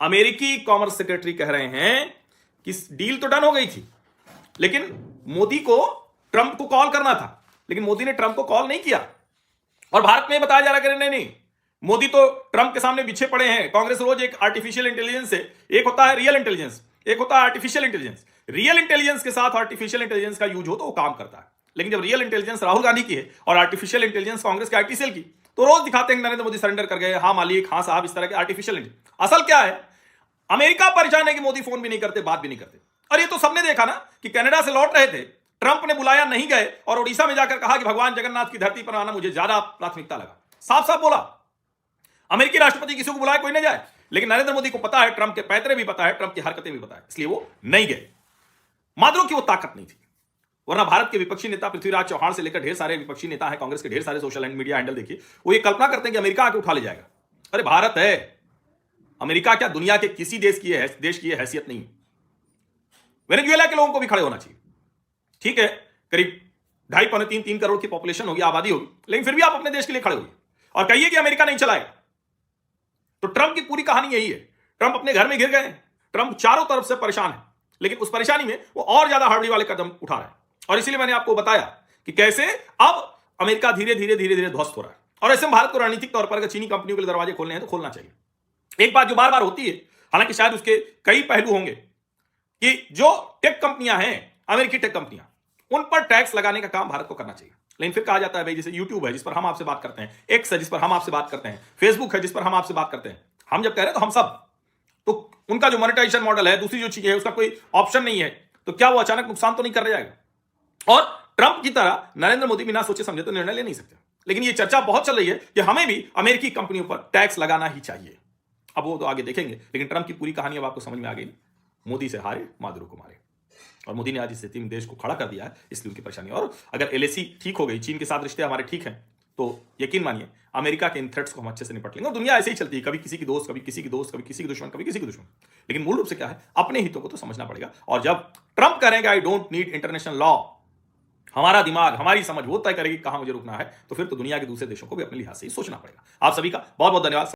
अमेरिकी commerce secretary कह रहे हैं कि डील तो डन हो गई थी, लेकिन मोदी को ट्रंप को कॉल करना था, लेकिन मोदी ने ट्रंप को कॉल नहीं किया। और भारत में बताया जा रहा है कि नहीं, मोदी तो ट्रंप के सामने पीछे पड़े हैं। कांग्रेस रोज एक आर्टिफिशियल इंटेलिजेंस से, एक होता है रियल इंटेलिजेंस, एक होता है आर्टिफिशियल इंटेलिजेंस। रियल इंटेलिजेंस के साथ आर्टिफिशियल इंटेलिजेंस का यूज हो तो वो काम करता है, लेकिन जब रियल इंटेलिजेंस राहुल गांधी की है और आर्टिफिशियल इंटेलिजेंस कांग्रेस के आईटी सेल की, तो रोज दिखाते हैं नरेंद्र मोदी सरेंडर कर गए, हाँ मालिक, हाँ साहब, इस तरह के आर्टिफिशियल इंटेलिजेंस। असल क्या है, अमेरिका परेशान है कि मोदी फोन भी नहीं करते, बात भी नहीं करते। और ये तो सबने देखा ना कि कनाडा से लौट रहे थे, ट्रंप ने बुलाया, नहीं गए, और उड़ीसा में जाकर कहा कि भगवान जगन्नाथ की धरती पर आना मुझे ज्यादा प्राथमिकता लगा। साफ साफ बोला। अमेरिकी राष्ट्रपति किसी को बुलाए कोई नहीं जाए, लेकिन नरेंद्र मोदी को पता है, ट्रंप के पैतरे भी पता है, ट्रंप की हरकतें भी पता है, इसलिए वो नहीं गए। माधुरों की वो ताकत नहीं थी, वरना भारत के विपक्षी नेता पृथ्वीराज चौहान से लेकर ढेर सारे विपक्षी नेता हैं, कांग्रेस के ढेर सारे सोशल मीडिया हैंडल देखिए, वो ये कल्पना करते हैं कि अमेरिका आके उठा ले जाएगा। अरे भारत है, अमेरिका क्या दुनिया के किसी देश की हैसियत नहीं है। वेनेजुएला के लोगों को भी खड़े होना चाहिए। ठीक है, करीब 2.5-3 करोड़ की पॉपुलेशन होगी, आबादी होगी, लेकिन फिर भी आप अपने देश के लिए खड़े होइए और कहिए कि अमेरिका नहीं चलाएगा। तो ट्रंप की पूरी कहानी यही है। ट्रंप अपने घर में घिर गए, ट्रंप चारों तरफ से परेशान है, लेकिन उस परेशानी में वो और ज्यादा हड़बड़ी वाले कदम उठा रहे हैं। और इसीलिए मैंने आपको बताया कि कैसे अब अमेरिका धीरे धीरे ध्वस्त हो रहा है। और ऐसे में भारत को रणनीतिक तौर पर अगर चीनी कंपनियों के लिए दरवाजे खोलने हैं तो खोलना चाहिए। एक बात जो बार बार होती है, हालांकि शायद उसके कई पहलू होंगे, कि जो टेक कंपनियां हैं, अमेरिकी टेक कंपनियां, उन पर टैक्स लगाने का काम भारत को करना चाहिए। लेकिन फिर कहा जाता है भाई, जैसे यूट्यूब है जिस पर हम आपसे बात करते हैं, एक्स है जिस पर हम आपसे बात करते हैं, फेसबुक है जिस पर हम आपसे बात करते हैं, हम जब कह रहे हैं तो हम सब, तो उनका जो मोनेटाइजेशन मॉडल है, दूसरी जो चीज है, उसका कोई ऑप्शन नहीं है, तो क्या वो अचानक नुकसान तो नहीं कर रह जाएगा? और ट्रंप की तरह नरेंद्र मोदी बिना सोचे समझे तो निर्णय ले नहीं सकते। लेकिन ये चर्चा बहुत चल रही है कि हमें भी अमेरिकी कंपनियों पर टैक्स लगाना ही चाहिए। अब वो तो आगे देखेंगे, लेकिन ट्रंप की पूरी कहानी अब आपको समझ में आ गई। मोदी से हारे, माधुरों को मारे, और मोदी ने आज इस स्थिति में देश को खड़ा कर दिया है, इसलिए उनकी परेशानी। और अगर एलएसी ठीक हो गई, चीन के साथ रिश्ते हमारे ठीक हैं, तो यकीन मानिए अमेरिका के इन थ्रेट्स को हम अच्छे से निपट लेंगे। और दुनिया ऐसे ही चलती है, कभी किसी की दोस्त, कभी किसी की दोस्त, कभी किसी की दुश्मन, कभी किसी की दुश्मन। लेकिन मूल रूप से क्या है, अपने हितों को तो समझना पड़ेगा। और जब ट्रंप करेंगे I don't need international law, हमारा दिमाग, हमारी समझ वो तय करेगी कहां मुझे रुकना है, तो फिर तो दुनिया के दूसरे देशों को भी अपने लिहाज से ही सोचना पड़ेगा। आप सभी का बहुत बहुत धन्यवाद।